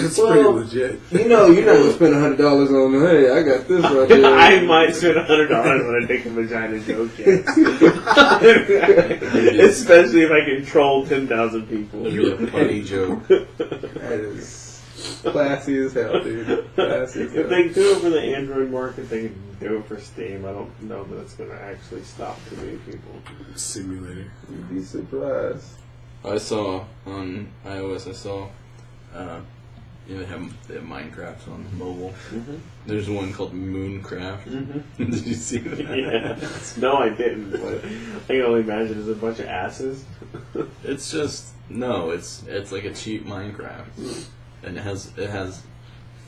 It's pretty legit. You're not gonna spend $100 on. Hey, I got this right here. I might spend $100 when I take a vagina joke. Yes. Especially if I control 10,000 people. It'll be a penny joke. That is classy as hell, dude. Classy as hell. If they do it for the Android market, they can do it for Steam. I don't know that it's going to actually stop too many people. Simulator. You'd be surprised. I saw on iOS. They have Minecraft on mobile. Mm-hmm. There's one called Mooncraft. Mm-hmm. Did you see that? Yeah. No, I didn't. But I can only imagine it's a bunch of asses. It's just it's like a cheap Minecraft, and it has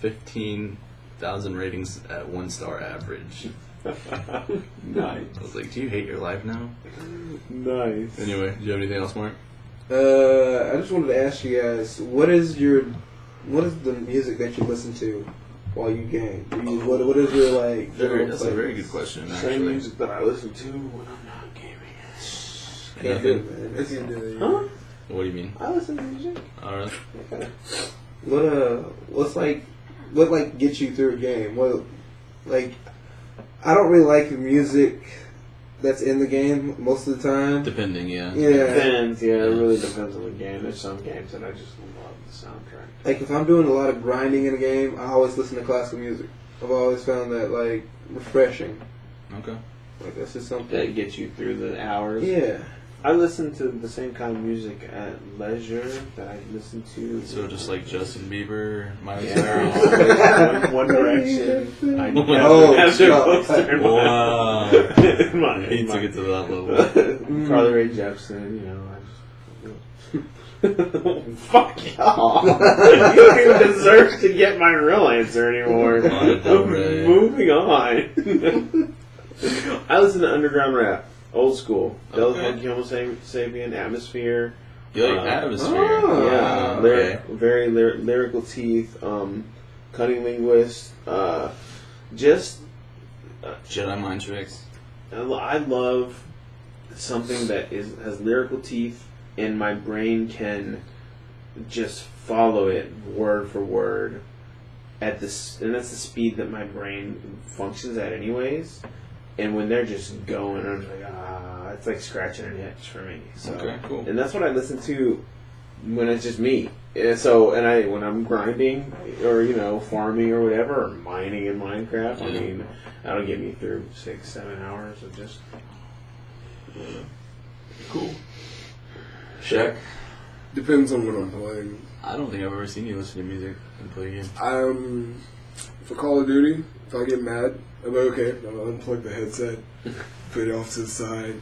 15,000 ratings at 1-star average. Nice. I was like, do you hate your life now? Nice. Anyway, do you have anything else, Mark? I just wanted to ask you guys, what is the music that you listen to while you game? What is your like? That's a very good question. Actually, Same music that I listen to when I'm not gaming. Can't do it, man. I can't do it. Huh? What do you mean? I listen to music. Alright. Okay. What gets you through a game? I don't really like the music that's in the game most of the time. Depending, yeah. Yeah. Depends, yeah. It really depends on the game. There's some games that I just love the soundtrack. Like, if I'm doing a lot of grinding in a game, I always listen to classical music. I've always found that, like, refreshing. Okay. Like, that's just something. That gets you through the hours. Yeah. I listen to the same kind of music at leisure that I listen to. So just like Justin Bieber, Miley Yeah. Cyrus. One Direction. I Oh, have their stop. poster in Wow. my- He took it to that level. Carly Rae Jepsen, Fuck y'all. You don't even deserve to get my real answer anymore. Moving on. I listen to underground rap. Old school. Okay. Delicate Homo Sapien, Atmosphere. You like Atmosphere? Oh. Yeah. Very lyrical teeth. Cunning Linguist. Just. Jedi Mind Tricks. I love something that has lyrical teeth, and my brain can just follow it word for word at this, and that's the speed that my brain functions at, anyways. And when they're just going, I'm just like, it's like scratching an itch for me. So, okay, cool. and that's what I listen to when it's just me. So, when I'm grinding or farming or whatever, or mining in Minecraft, I mean, that'll get me through 6-7 hours of just cool. Shaq? Depends on what I'm playing. I don't think I've ever seen you listen to music and play a game. For Call of Duty, if I get mad, I'm like, okay, I'll unplug the headset, put it off to the side,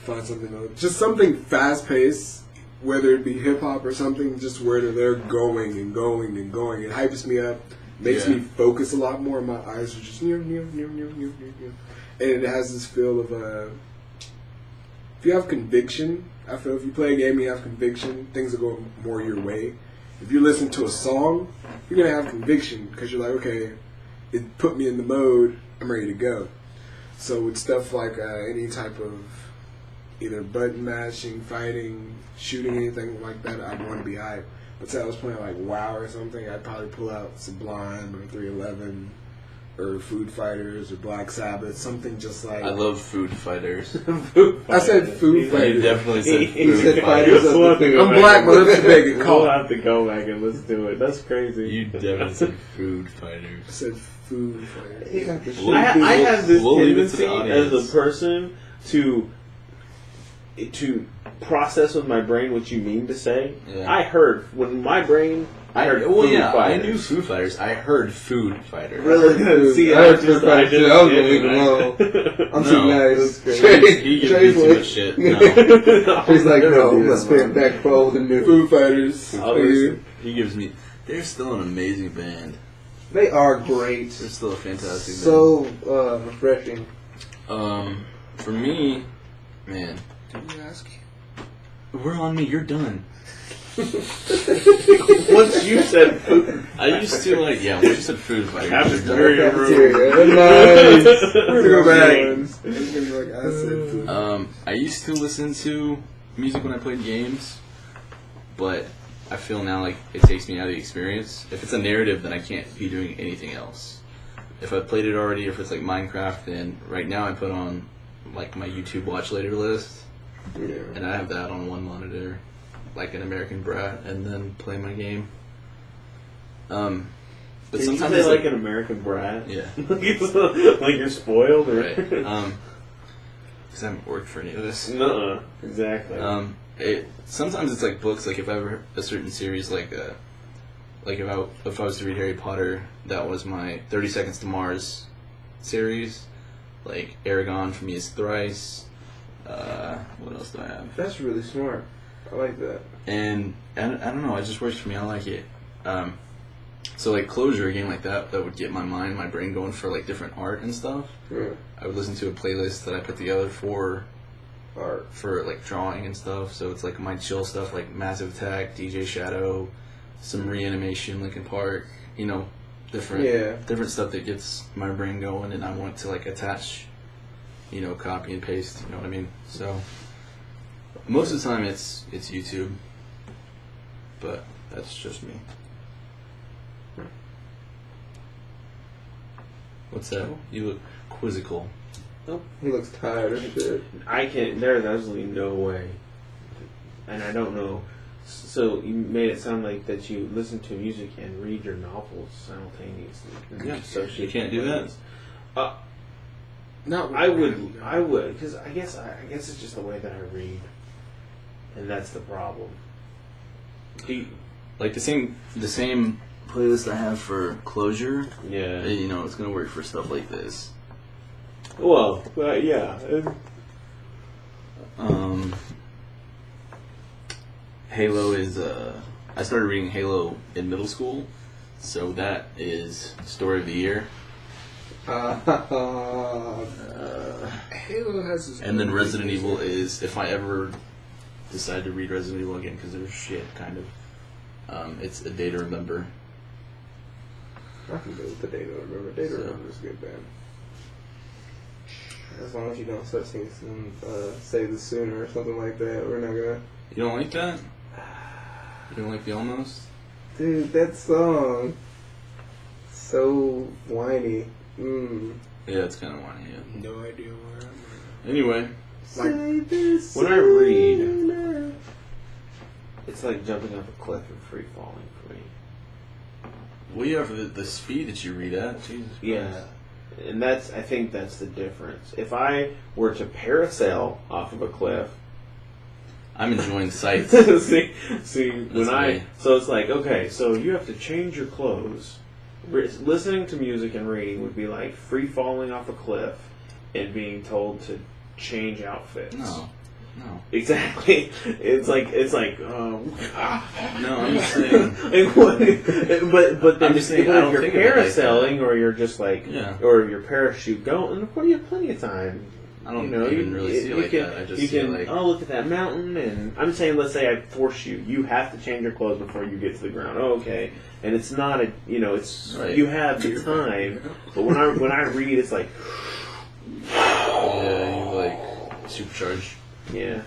find something else. Just something fast-paced, whether it be hip-hop or something, just where they're going and going and going. It hypes me up, makes me focus a lot more. My eyes are just and it has this feel of if you have conviction, I feel if you play a game and you have conviction, things will go more your way. If you listen to a song, you're going to have conviction because you're like, okay, it put me in the mode, I'm ready to go. So with stuff like any type of either button mashing, fighting, shooting, anything like that, I'd want to be hyped. But say I was playing like WoW or something, I'd probably pull out Sublime or 311 or Food Fighters or Black Sabbath, something just like... I love Food Fighters. I said Food Fighters. You definitely said Food said Fighters. I'm black, but let's make it call. We'll have to go back and let's do it. That's crazy. You definitely said Food Fighters. I said Food Fighters. I have this We'll leave it to tendency the audience. as a person to process with my brain what you mean to say. Yeah. I heard Food I Fighters. knew Food Fighters. I heard Food Fighters. Really? See, I heard Food Fighters too. I was gonna leave it alone. I'm too nice. He gives me too much shit. No. He's like, no, let's pay it back for all the new Food Fighters. He gives me... They're still an amazing band. They are great. They're still a fantastic band. So refreshing. For me, man... Did you ask? We're on me. You're done. Once you said food, I used to like... Yeah, once you said Food Fighters, you're done. cafeteria room. Nice. We're gonna go back. I used to listen to music when I played games, but I feel now like it takes me out of the experience. If it's a narrative, then I can't be doing anything else. If I've played it already, if it's like Minecraft, then right now I put on like my YouTube watch later list, and I have that on one monitor, like an American Brat, and then play my game. But Can sometimes you it's say like an American Brat? Yeah. Like you're spoiled, or right. Because I haven't worked for any of this. Nuh-uh. Exactly. Sometimes it's like books. Like if I ever a certain series, like if I was to read Harry Potter, that was my 30 Seconds to Mars series. Like Aragon for me is Thrice. What else do I have? That's really smart. I like that. And I don't know. It just works for me. I like it. So like Closure, a game like that would get my brain going for like different art and stuff. Right. I would listen to a playlist that I put together for Art. For like drawing and stuff. So it's like my chill stuff like Massive Attack, DJ Shadow, some Reanimation, Linkin Park, different stuff that gets my brain going, and I want to like attach, copy and paste, you know what I mean? So most of the time it's YouTube, but that's just me. What's that? You look quizzical. Nope. He looks tired as shit. There's absolutely no way. And I don't know. So you made it sound like that you listen to music and read your novels simultaneously. Yeah, you can't do that? Not I would, because I guess it's just the way that I read. And that's the problem. Like the same playlist I have for Closure, Yeah. It's gonna work for stuff like this. Well, yeah. Halo is I started reading Halo in middle school, so that is Story of the Year. Halo has this. And then Resident Evil is, if I ever decide to read Resident Evil again, because there's shit, kind of. It's A Day to Remember. I can go with the Day to Remember. Day to Remember is good, man. As long as you don't start singing some Save the Sooner or something like that, we're not gonna... You don't like that? You don't like the Almost? Dude, that song... So whiny. Yeah, it's kind of whiny, yeah. No idea where I'm at. Anyway. When I read, it's like jumping off a cliff and free falling for me. Well, you have the speed that you read at. Jesus Christ. Yeah. And I think that's the difference. If I were to parasail off of a cliff, I'm enjoying sights. see, when me. so it's like, okay, so you have to change your clothes. Listening to music and reading would be like free falling off a cliff and being told to change outfits. No. Exactly. It's like No, I'm just saying. but then I'm just saying, I if don't you're think of it like parasailing, or you're just like, Yeah. or your parachute going, of course you have plenty of time. I don't even really see it like that. I just you see can, like... look at that mountain, and I'm saying, let's say I force you. You have to change your clothes before you get to the ground. Oh, okay. And it's not it's Right. you have the time. But when I read, it's like, Yeah, you like supercharge. yeah.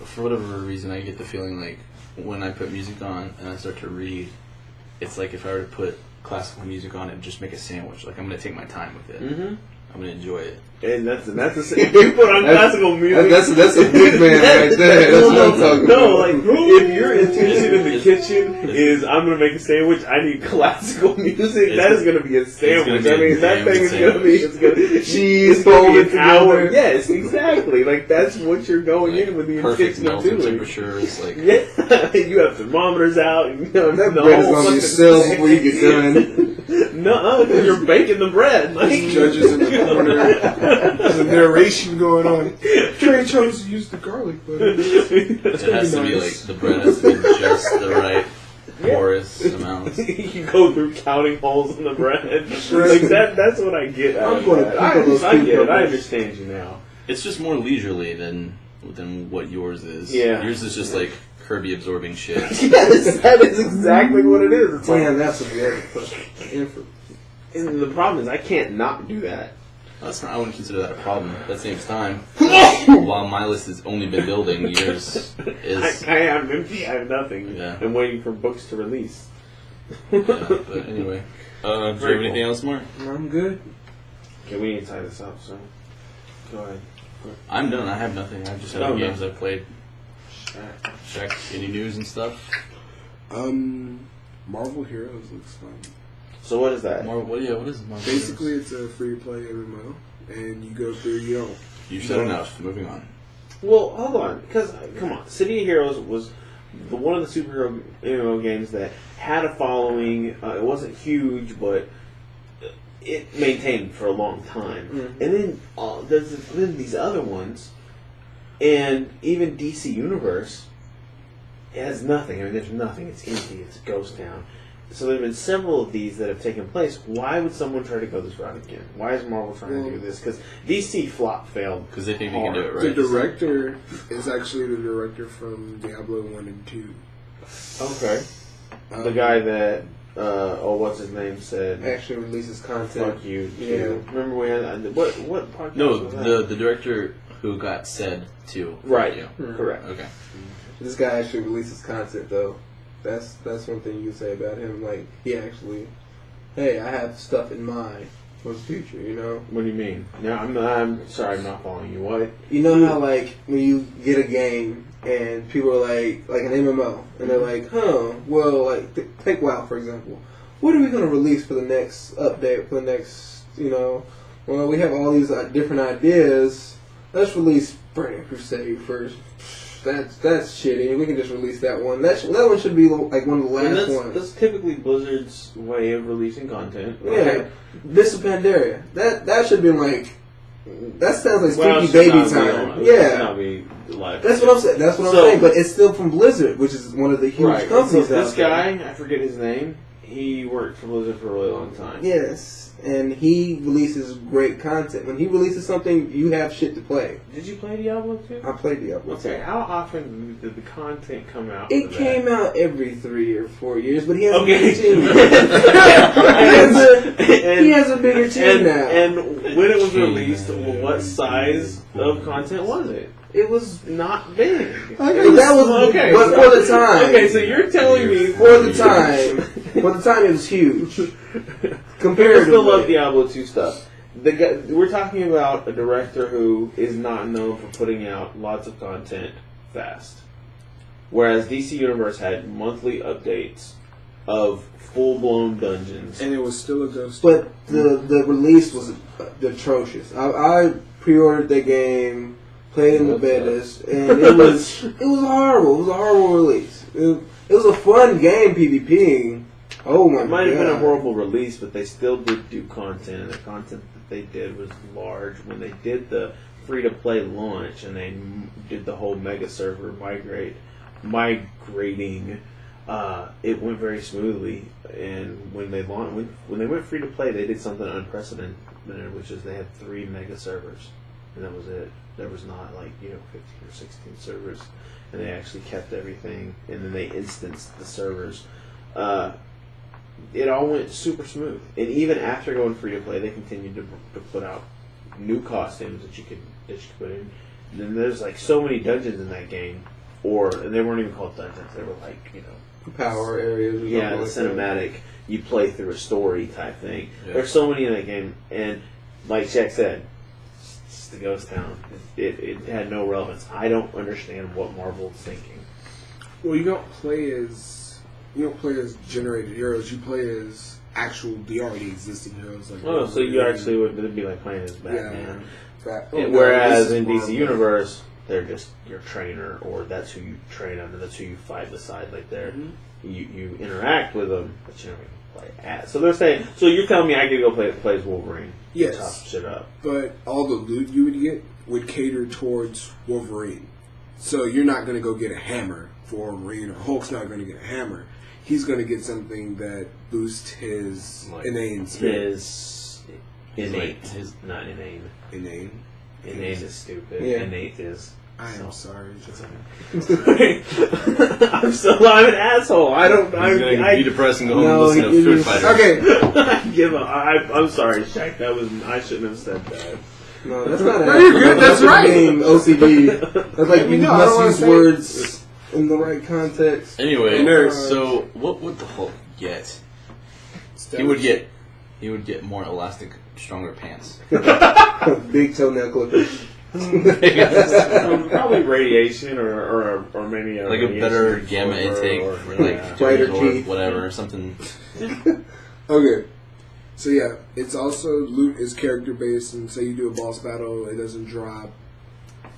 For whatever reason, I get the feeling like when I put music on and I start to read, it's like if I were to put classical music on and just make a sandwich. Like I'm gonna take my time with it. Mm-hmm. I'm gonna enjoy it. And that's the if you put on classical music. That's a big man right there. That's what I'm talking about. No, like if your intention in the kitchen is I'm gonna make a sandwich, I need classical music. That is gonna be a sandwich. Gonna be that thing is gonna be cheese it's gonna be folded an hour. together. Yes, exactly. Like that's what you're going Like, in with the perfect intention of melting doing. temperature is like Yeah, you have thermometers out. And, That the bread is whole on your fucking cells thing. before you get done. No, because you're baking the bread. Like, Judges in the corner. There's a narration going on. Trey chose to use the garlic butter. it has to be like the bread has to be just the right porous amount. You go through counting holes in the bread. Like that's what I get out I'm of gonna that. pickle those I get it. I cucumbers. understand you now. It's just more leisurely than what yours is. Yeah. Yours is just like Kirby absorbing shit. Yes, that is exactly what it is. It's Damn, like, that's what we had to put in for. and the problem is I can't not do that. That's not, I wouldn't consider that a problem. At the same time, while my list has only been building, yours is... I am empty. I have nothing. Yeah. I'm waiting for books to release. Yeah, but anyway. Do you have anything else, Mark? I'm good. Okay, we need to tie this up, so go ahead. I'm done. I have nothing. I just have the games I've played. Check any news and stuff. Marvel Heroes looks fun. So what is that? What is Marvel? Basically, it's a free-to-play MMO, and you go through. You said enough. Moving on. Well, hold on, because come on, City of Heroes was one of the superhero MMO games that had a following. It wasn't huge, but it maintained for a long time. Mm-hmm. And then there's then these other ones, and even DC Universe, it has nothing. I mean, there's nothing. It's empty. It's a ghost town. So there have been several of these that have taken place. Why would someone try to go this route again? Why is Marvel trying to do this? Because DC failed. Because they think they can do it The right. director is actually the director from Diablo 1 and 2. Okay. The guy that, what's his name said... Actually releases content. Fuck you. Yeah. Remember we had... What podcast No, was that? the director who got said to. Right. You. Correct. Okay. This guy actually releases content, though. That's one thing you say about him. Like, he actually... Hey, I have stuff in mind for the future, you know? What do you mean? No, I'm sorry, I'm not following you. What? You know how, like, when you get a game and people are like an MMO, and they're like, well, like, take WoW, for example. What are we going to release for the next update, for the next, well, we have all these different ideas. Let's release Burning Crusade first. That's shitty. We can just release that one. That one should be like one of the last ones. That's typically Blizzard's way of releasing content. Yeah, this is Pandaria. That should be like. That sounds like Spooky Baby time. Yeah, that's what I'm saying. That's what I'm saying. But it's still from Blizzard, which is one of the huge companies. So this guy, I forget his name. He worked for Blizzard for a really long time. Yes, and he releases great content. When he releases something, you have shit to play. Did you play Diablo 2? I played Diablo 2. Okay, how often did the content come out? It came out every 3 or 4 years, but he has a Okay. bigger team. He has a bigger team now. And when it was released, what size of content was it? It was not big. That was okay. But for the time. Okay, so you're telling me For the time, it was huge. Compared I still to love Diablo 2 stuff. The guy, we're talking about a director who is not known for putting out lots of content fast. Whereas DC Universe had monthly updates of full-blown dungeons. And it was still a ghost. But the release was atrocious. I pre-ordered the game, played in the betas, and it was horrible. It was a horrible release. It was a fun game, PvP. Oh my god. It might have been a horrible release, but they still did do content, and the content that they did was large. When they did the free-to-play launch, and they did the whole mega server migrating, it went very smoothly. And when they went free-to-play, they did something unprecedented, which is they had 3 mega servers, and that was it. There was not 15 or 16 servers, and they actually kept everything, and then they instanced the servers. It all went super smooth, and even after going free to play, they continued to put out new costumes that you could put in. And then there's so many dungeons in that game, and they weren't even called dungeons. They were power areas. Or the cinematic. You play through a story type thing. Yeah. There's so many in that game, and like Jack said, it's the ghost town. It had no relevance. I don't understand what Marvel's thinking. Well, you don't play as generated heroes. You play as actual, the already existing heroes. So you actually would be like playing as Batman. Yeah. Whereas in DC Universe, they're just your trainer, or that's who you train under. That's who you fight beside. You interact with them, but you don't even play as. So they're saying. So you're telling me I could go play as Wolverine? Yes. Top shit up. But all the loot you would get would cater towards Wolverine. So you're not going to go get a hammer for Wolverine, or Hulk's not going to get a hammer. He's going to get something that boosts his inane spirit. His innate. Not inane. Inane? Innate is stupid. Yeah. Innate is I am sorry. I'm an asshole. I don't. He's gonna be depressed and go home and No, listen to Food Fighter. Okay. Give up. I'm sorry, Shaq. I shouldn't have said that. No, that's not. No, you're good. That's right. Game OCD. That's like you No, I don't must use wanna words in the right context. Anyway, Nurse. so what would the Hulk get? He would get more elastic, stronger pants. Big toenail clippers. Probably radiation or maybe Like a better gamma intake for like Brighter or teeth. whatever, something. Okay. So yeah, it's also loot is character based, and say you do a boss battle, it doesn't drop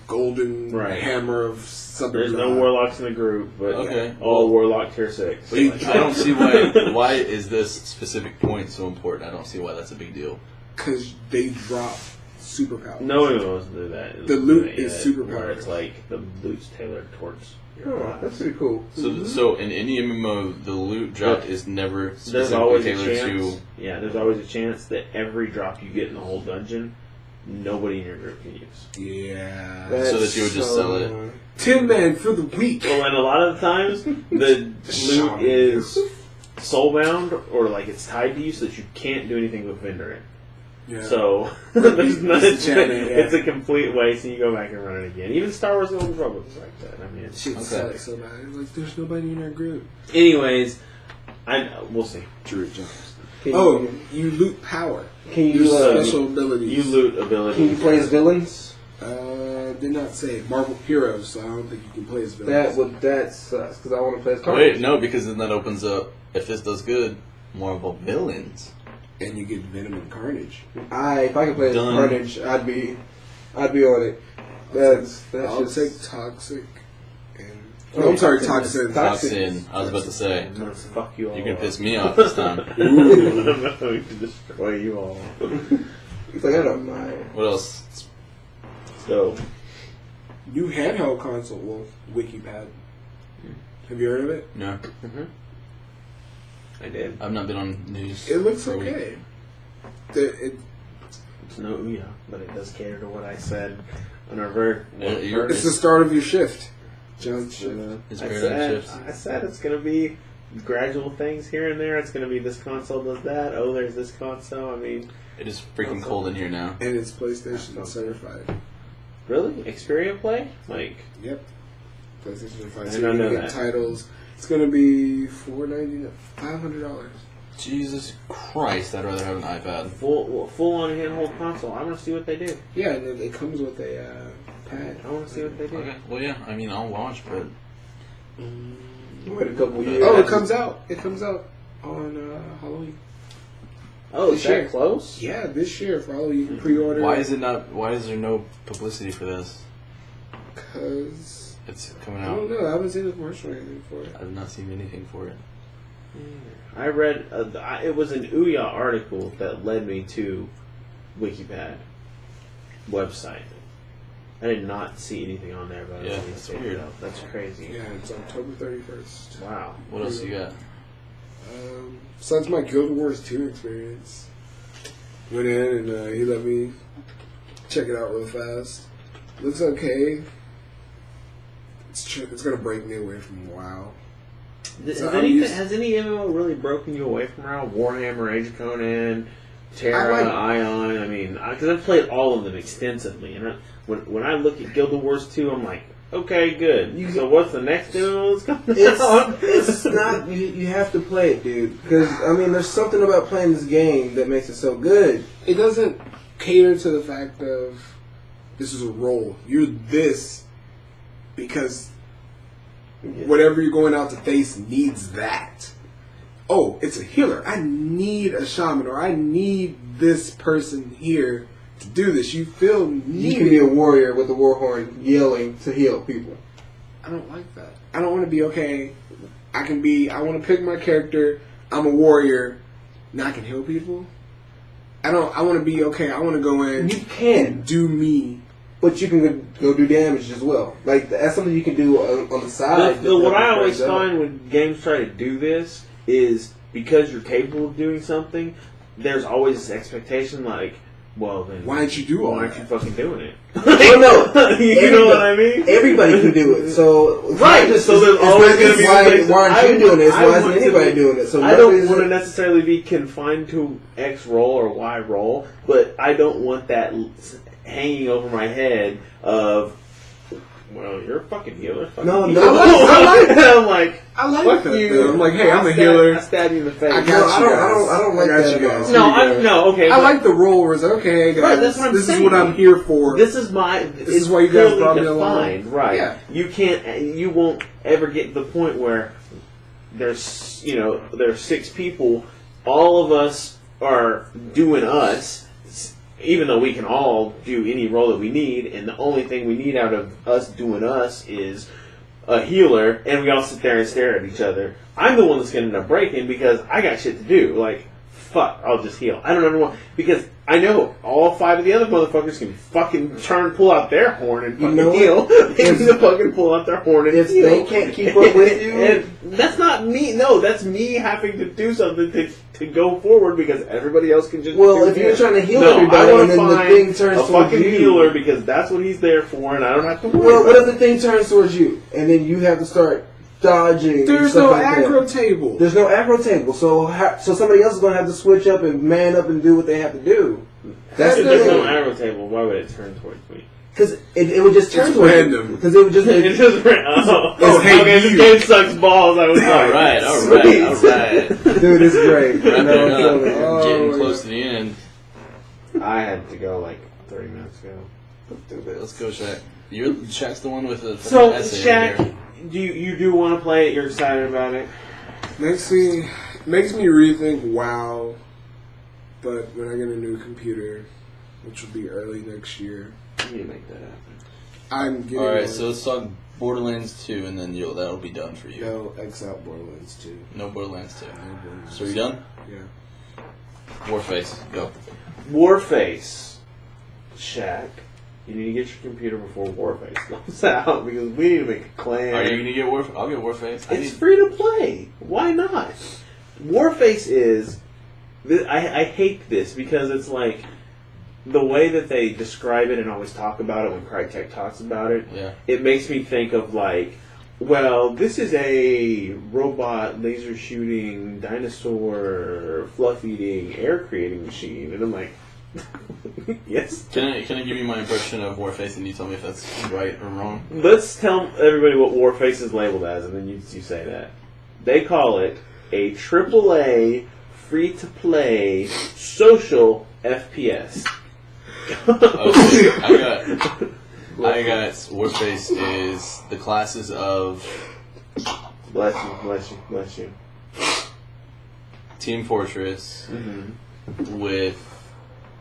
golden hammer of something. There's no warlocks in the group, but all warlock tier 6. But I don't see why is this specific point so important. I don't see why that's a big deal. Because they drop superpowers. No one wants to do that. The loot is superpowered. Where it's like the loot's tailored towards your Oh, class. that's pretty cool. So in any MMO, the loot drop is never There's specifically always a tailored chance. to. Yeah, there's always a chance that every drop you get in the whole dungeon, nobody in your group can use. Yeah. So that you would just sell it. Tin Man for the week. Well, and a lot of the times the loot is soulbound or like it's tied to you, so that you can't do anything with vendor it. Yeah. So there's not Janet, it's a complete waste, and you go back and run it again. Even Star Wars: The Old Republic is like that. I mean, it's, Shit sucks so bad. It's like there's nobody in our group. anyways, we'll see. Druid jumps. Can You loot power. Can Your you special abilities. You loot abilities. can you play as villains? Did not say Marvel Heroes, so I don't think you can play as villains. That sucks because I want to play as Carnage. Wait, no, because then that opens up. If this does good, more of a villains. And you get Venom and Carnage. If I could play as Done. Carnage, I'd be on it. That's I'll just take Toxic and... Oh, I'm sorry, Toxin. Toxin. Toxin. I was about to say. I'm gonna fuck you all. You can up. piss me off this time. I'm going to destroy you all. It's like I don't mind. What else? So, New handheld console, well, WikiPad. Have you heard of it? No, I did. I've not been on news. It looks for a week. okay. It's no Ouya, but it does cater to what I said on our very. It's the start of your shift. John's shift. His I paradigm shifts. said it's going to be gradual things here and there. It's going to be this console does that. Oh, there's this console. I mean, It is freaking cold in here now. And it's PlayStation certified. really? Xperia Play? Like, Yep. PlayStation certified. I So did not you know can get that. titles. It's going to be $499, $500. Jesus Christ, I'd rather have an iPad. full on handheld console. I want to see what they do. Yeah, and then it comes with a pad. I want to see what they do. Okay, well, yeah, I mean, I'll watch, but Wait a couple years. Oh, it comes out. It comes out on Halloween. Oh, This is that year. close? Yeah, this year for Halloween. You can pre-order. why is there no publicity for this? Because It's coming I out. don't know. I haven't seen a commercial or anything for it. I've not seen anything for it. I read it was an Ouya article that led me to WikiPad website. I did not see anything on there about it. Yeah, that's weird. That's crazy. Yeah, it's October 31st. Wow. What else you got? So that's my Guild Wars 2 experience. Went in and he let me check it out real fast. Looks okay. It's gonna break me away from WoW. So Has any MMO really broken you away from WoW? Warhammer, Age of Conan, Terra, Ion. I mean, because I've played all of them extensively, and when I look at Guild Wars 2, I'm like, okay, good. So what's the next MMO that's coming out? It's not. You have to play it, dude. Because I mean, there's something about playing this game that makes it so good. It doesn't cater to the fact of this is a role. You're this because whatever you're going out to face needs that. Oh, it's a healer. I need a shaman, or I need this person here to do this. You feel You needed. can be a warrior with a war horn yelling to heal people. I don't like that. I don't want to be okay. I want to pick my character. I'm a warrior. Now I can heal people. I want to be okay. I want to go in. You can, do me. but you can go do damage as well. Like that's something you can do on the side. What I always find when games try to do this is because you're capable of doing something, there's always this expectation like, Well, then why didn't you do all why aren't that? you fucking doing it? Well, no, you know what I mean? Everybody can do it. So Right. So there's always going to be why aren't you doing this? Why isn't anybody doing it? So I don't want to necessarily be confined to X role or Y role, but I don't want that hanging over my head of, well, you're a fucking healer. No, I'm like, I like fuck that. you. Though. I'm like, hey, I'm a healer. I stab you in the face. I got you guys. I don't like I got that you at all. guys. No, okay. I like the role where it's okay, guys. Right, that's what I'm this saying. is what I'm here for. This is my. This is why you guys brought me defined, along. right? Yeah. You won't ever get to the point where there's 6 people. All of us are doing us. Even though we can all do any role that we need, and the only thing we need out of us doing us is a healer, and we all sit there and stare at each other. I'm the one that's going to end up breaking because I got shit to do. Like, fuck, I'll just heal. I don't ever want... Because I know all 5 of the other motherfuckers can fucking pull out their horn and fucking heal. They need to fucking pull out their horn and if heal. they can't keep up with you... And that's not me. No, that's me having to do something to go forward because everybody else can just Well, do if you're it. trying to heal No, everybody I and then the find thing turns a towards fucking you... healer because that's what he's there for and I don't have to worry Well, about what it. if the thing turns towards you and then you have to start dodging? There's and no stuff like aggro that. table. There's no aggro table, so somebody else is going to have to switch up and man up and do what they have to do. That's If the there's no thing. arrow table, why would it turn towards me? Because it would just turn It's towards random. Because it would just... It just hey, okay, this you. game sucks balls. I was All right. Dude, it's great. Wrapping No, it I'm up. feeling it. Getting close to the end. I had to go like 30 minutes ago. Let's go, Shaq. Shaq's the one with the So, essay Shaq, you do want to play it? You're excited about it? Makes me rethink WoW, but when I get a new computer, which will be early next year, You need to make that happen. I'm getting. All right, one. so let's talk Borderlands 2, and then that'll be done for you. No, X out Borderlands 2. No Borderlands 2. No Borderlands So you done? Yeah. Warface, go. Warface, Shaq. You need to get your computer before Warface comes out because we need to make a clan. Are you gonna get Warface? I'll get Warface. It's free to play. Why not? Warface is... I hate this because it's like... The way that they describe it and always talk about it when Crytek talks about it, Yeah. it makes me think of like, well, this is a robot laser shooting, dinosaur, fluff eating, air creating machine. And I'm like, yes. Can I give you my impression of Warface and you tell me if that's right or wrong? Let's tell everybody what Warface is labeled as, and then you say that. They call it a AAA, free-to-play, social FPS. Okay, I got Warface is the classes of Bless you. Team Fortress with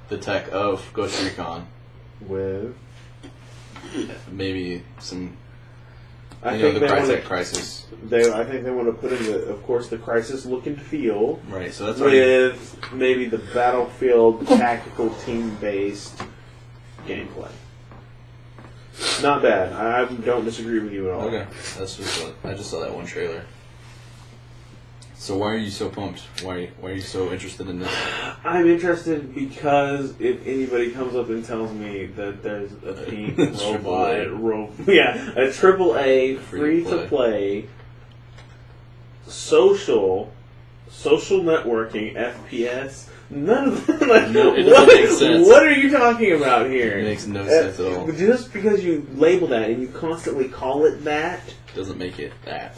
the tech of Ghost Recon. With Maybe some I the think they want Crytek to. Crisis. I think they want to put in of course, the Crisis look and feel. Right, so that's already, With maybe the Battlefield tactical team-based gameplay. Not bad. I don't disagree with you at all. okay. That's just I just saw that one trailer. So why are you so pumped? Why are you so interested in this? I'm interested because if anybody comes up and tells me that there's a pink robot, a AAA free-to-play social networking FPS. None of that. Like, No, it doesn't make sense. What are you talking about here? It makes no sense at all. Just because you label that and you constantly call it that, Doesn't make it that.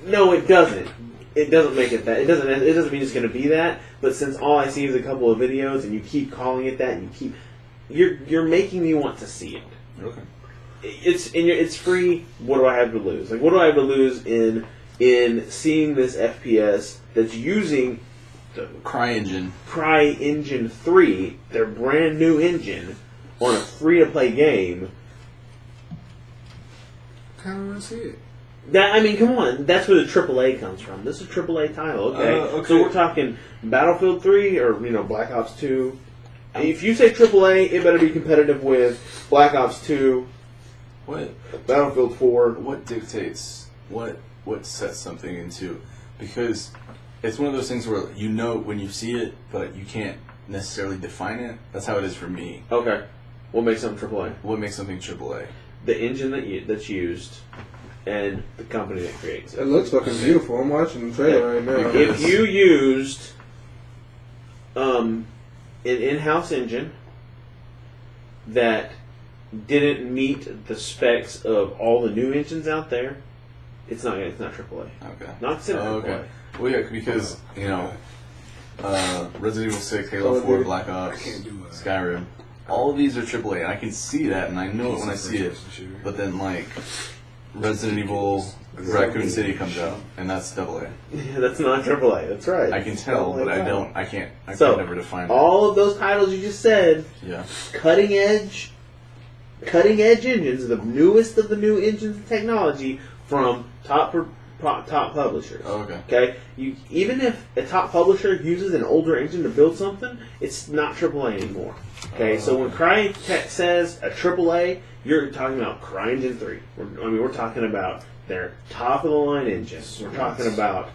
no, it doesn't. It doesn't make it that. It doesn't mean it's going to be that. But since all I see is a couple of videos, and you keep calling it that, and you're making me want to see it. Okay. It's free. What do I have to lose? Like, what do I have to lose in seeing this FPS that's using the CryEngine 3, their brand new engine, on a free to play game? Kind of want to see it. Come on. That's where the AAA comes from. This is a AAA title, okay? Okay. So we're talking Battlefield 3 or, Black Ops 2. If you say AAA, it better be competitive with Black Ops 2, Battlefield 4. What dictates what sets something into? Because it's one of those things where you know when you see it, but you can't necessarily define it. That's how it is for me. Okay. What makes something AAA? What makes something AAA? The engine that's used and the company that creates it. It looks fucking beautiful. I'm watching the trailer right now. If you used an in-house engine that didn't meet the specs of all the new engines out there, it's not AAA. Okay. Not considered AAA. Okay. Well, yeah, because Resident Evil 6, Halo 4, Black Ops, Skyrim, all of these are AAA, and I can see that, and I know it when I see it. But then, like, Resident Evil Raccoon City comes out, and that's AA. Yeah, that's not AAA. That's right. I can tell, but I can't never define it. All of those titles you just said, yeah, cutting edge engines, the newest of the new engines and technology from top publishers. Oh, okay. Okay, even if a top publisher uses an older engine to build something, it's not AAA anymore. Okay, so when Crytek says a AAA, you're talking about CryEngine 3. We're talking about their top of the line engines. We're talking about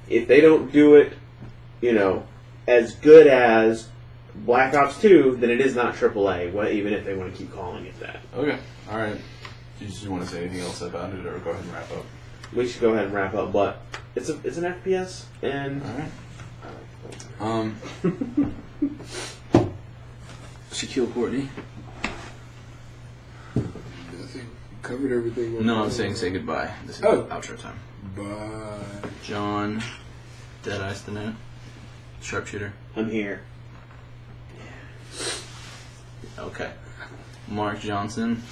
if they don't do it, as good as Black Ops 2, then it is not AAA. Even if they want to keep calling it that. Okay. All right. Do you just want to say anything else about it, or go ahead and wrap up? We should go ahead and wrap up, but it's an FPS, and all right. Shaquille Courtney. I think covered everything. No, I'm saying say goodbye. This is outro time. Bye. John, Deadeye Stano, Sharpshooter. I'm here. Okay. Mark Johnson.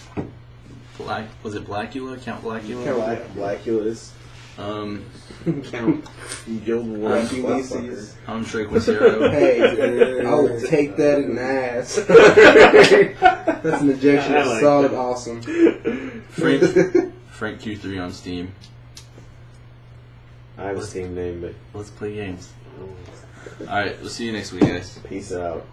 Was it Blackula? Count Blackula? Blackulas. Count Guild Wars. I'm Drake Wazero. Hey, I would take that in the ass. That's an ejection. I like Solid, that. awesome. Frank Q3 on Steam. I have a Steam name, but Let's play games. Alright, we'll see you next week, guys. peace out.